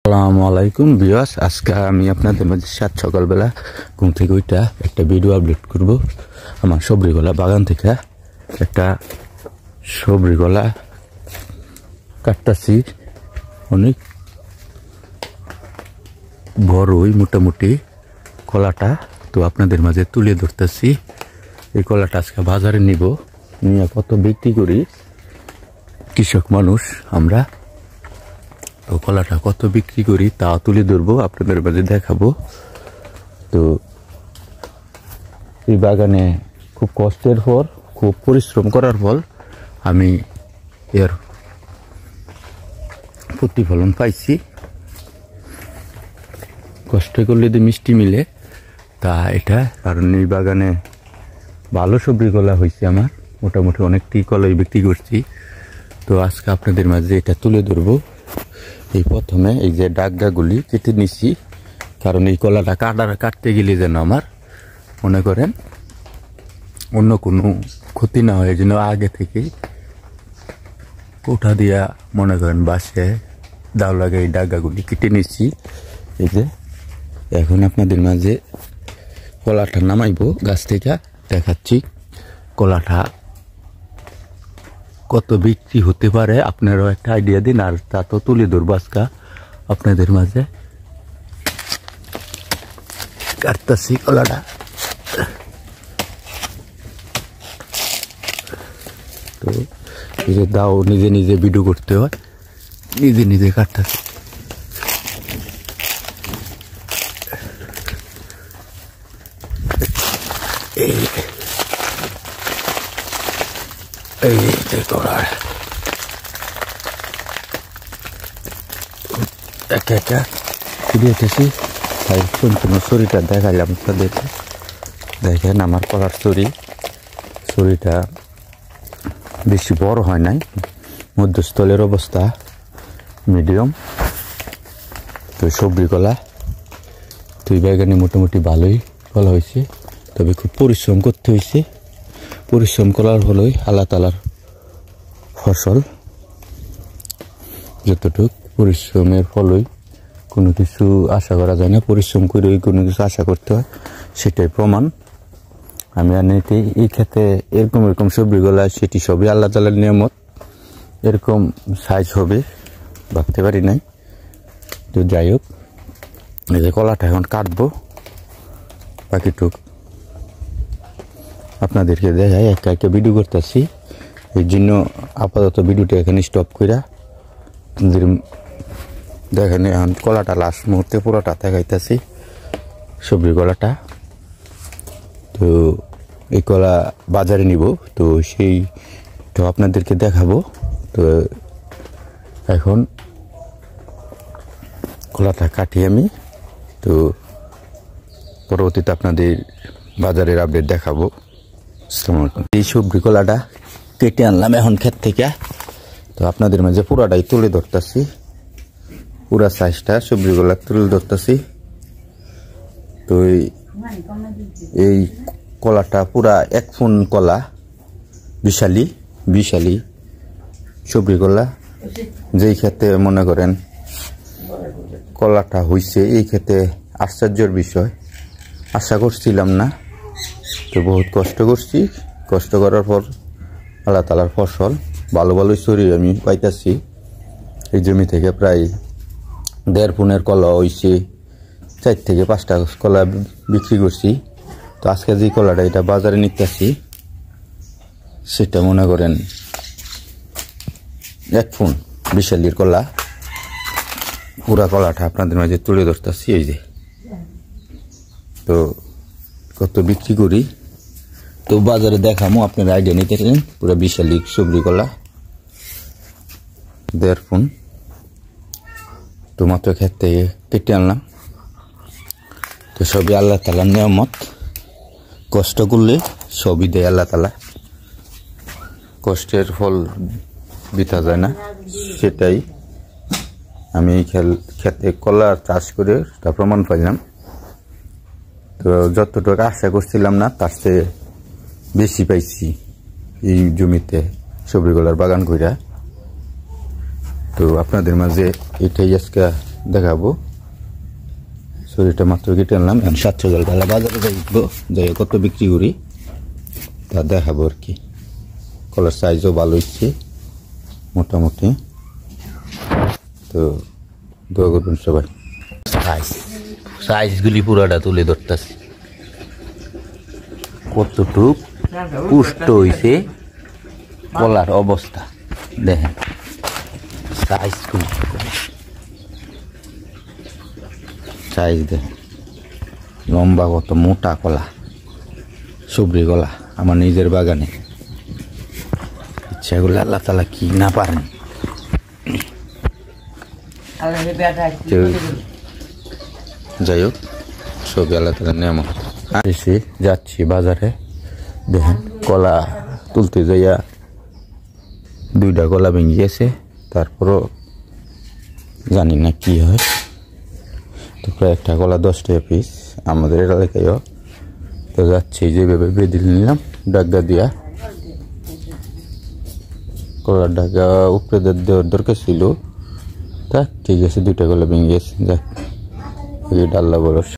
আসসালামু আলাইকুম ভিউয়ার্স, আজকে আমি আপনাদের মাঝে সকালবেলা ঘুম থেকে ওইটা একটা ভিডিও আপলোড করব। আমার সবরিগলা বাগান থেকে একটা সবরিগলা কাটতাছি, অনেক বড়ই মোটামুটি কলাটা, তো আপনাদের মাঝে তুলে ধরতেছি। এই কলাটা আজকে বাজারে নিব, নিয়ে কত বিক্রি করি কৃষক মানুষ আমরা, তো কলাটা কত বিক্রি করি তা তুলে ধরবো, আপনাদের মাঝে দেখাবো। তো এই বাগানে খুব কষ্টের পর, খুব পরিশ্রম করার ফল আমি এর প্রতিফলন পাইছি। কষ্ট করলে যে মিষ্টি মিলে তা এটা, কারণ এই বাগানে ভালো সবজি কলা হয়েছে আমার, মোটামুটি অনেকটি কলাই বিক্রি করছি। তো আজকে আপনাদের মাঝে এটা তুলে ধরবো। এই প্রথমে এই যে ডাগডাগুলি কেটে নিছি, কারণ এই কলাটা কাটতে গেলে যেন আমার মনে করেন অন্য কোনো ক্ষতি না হয়, এই জন্য আগে থেকে কোঠা দিয়া মনে করেন বাসে দাও লাগে এই ডাগাগুলি কেটে নিচ্ছি। এই যে এখন আপনাদের মাঝে কলাটা নামাইবো গাছ থেকে, দেখাচ্ছি কলাটা কত বিক্রি হতে পারে, আপনারাও একটা আইডিয়া দিন, আর তা তো তুলে ধরবো আজকে আপনাদের মাঝে। কাটতাছি কলাটা, তো এই যে দাও নিজে নিজে ভিডিও করতে হয়, নিজে নিজে কাটতাছি। এই যে কলার একা একা দিয়েছি, তাই সম্পূর্ণ শরীরটা দেখাইলাম তাদেরকে। দেখেন আমার কলার শরীরটা বেশি বড় হয় নাই, মধ্যস্থলের অবস্থা মিডিয়াম। তো সবজি কলা, তো এই বাগানে মোটামুটি ভালোই কলা হয়েছে, তবে খুব পরিশ্রম করতে হয়েছে। পরিশ্রম করার হলোই আল্লাহ তাআলার ফসল, যতটুক পরিশ্রমের ফলই কোনো কিছু আশা করা যায় না, পরিশ্রম করে কোনো কিছু আশা করতে হয়, সেটাই প্রমাণ। আমি আনিতে এই ক্ষেত্রে এরকম সবজিগুলা সেটি সবই আল্লাহ তাআলার নিয়ামত, এরকম সাইজ হবে ভাবতে পারি নাই। তো যাই হোক, এই যে কলাটা এখন কাটবো, বাকিটুক আপনাদেরকে দেখাই, একা একা ভিডিও করতেছি, এই জন্য আপাতত ভিডিওটা এখানে স্টপ কইরা দেখেন। এখন কলাটা লাস্ট মুহূর্তে পুরোটা দেখাইতেছি, সবজি কলাটা। তো এই কলা বাজারে নিব, তো সেইটা আপনাদেরকে দেখাবো। তো এখন কলাটা কাটি আমি, তো পরবর্তীতে আপনাদের বাজারের আপডেট দেখাবো। আসসালামু আলাইকুম। এই সবজি কলাটা কেটে আনলাম এখন ক্ষেত থেকে, তো আপনাদের মাঝে পুরাটাই তুলে ধরতেছি, পুরা সাইজটা সবজি কলা তুলে ধরতেছি। তো এই কলাটা পুরা 1 ফুন কলা, বিশালি সবজি কলা। যেই ক্ষেত্রে মনে করেন কলাটা হইছে, এই ক্ষেত্রে আশ্চর্যের বিষয়, আশা করছিলাম না। তো বহুত কষ্ট করছি, কষ্ট করার পর আল্লাহ তাআলার ফসল ভালোই শরীর আমি পাইতাছি। এই জমি থেকে প্রায় 1.5 ফুনের কলা হইছে, 4 থেকে 5টা কলা বিক্রি করছি। তো আজকে যে কলাটা এটা বাজারে নিতেছি, সেটা মনে করেন 1 ফুন বিশালির কলা। পুরা কলাটা আপনাদের মাঝে তুলে ধরতেছি। এই যে তো কত বিক্রি করি, তো বাজারে দেখামো, আপনার আইডিয়া নিতে পারেন। পুরা বিশালি সবজি কলা 1.5 ফুন, তো মাত্র ক্ষেত থেকে কেটে আনলাম। তো সবই আল্লাহ তাআলার নিয়ামত, কষ্ট করলে সবই দেয় আল্লাহ তাআলা, কষ্টের ফল বৃথা যায় না। সেটাই আমি ক্ষেতে কলা চাষ করে তা প্রমাণ পাইলাম। তো যতটুকু আশা করছিলাম না, তার চেয়ে বেশি পাইছি এই জমিতে সবজি কলার বাগান কইরা। তো আপনাদের মাঝে এটাই আজকে দেখাবো। ছুরিটা মাত্র কেটে আনলাম, এখন 700 টাকা বাজারে যাইবো, যাই কত বিক্রি করি তা দেখাবো আর কি। কলার সাইজও ভালো হচ্ছে মোটামুটি, তো দোয়া করবেন সবাই। সাইজগুলি পুরাটা তুলে ধরতেছি, কতটুক পুষ্ট হইছে কলার অবস্থা দেখেন, সাইজগুলি সাইজ দেখেন, লম্বা কত মোটা কলা, সবরি কলা আমার নিজের বাগানে। ইচ্ছা করলে আল্লাহ তাআলা কি না পারেন। যাই হোক, সবই আল্লাহ তাআলার নিয়ামত। এসে যাচ্ছি বাজারে, দেখেন কলা তুলতে যাইয়া 2টা কলা ভেঙে গেছে, তারপরও জানি না কি হয়। তো প্রায় একটা কলা 10 টাকা পিস আমাদের এলাকায়ও। তো যাচ্ছি, যেভাবে বেঁধে নিলাম ডাগা দিয়া, কলার ডাগা উপরে দেওয়ার দরকার ছিল, তা ঠিক আছে 2টা কলা ভেঙে গেছে, যাক আল্লাহ বড়।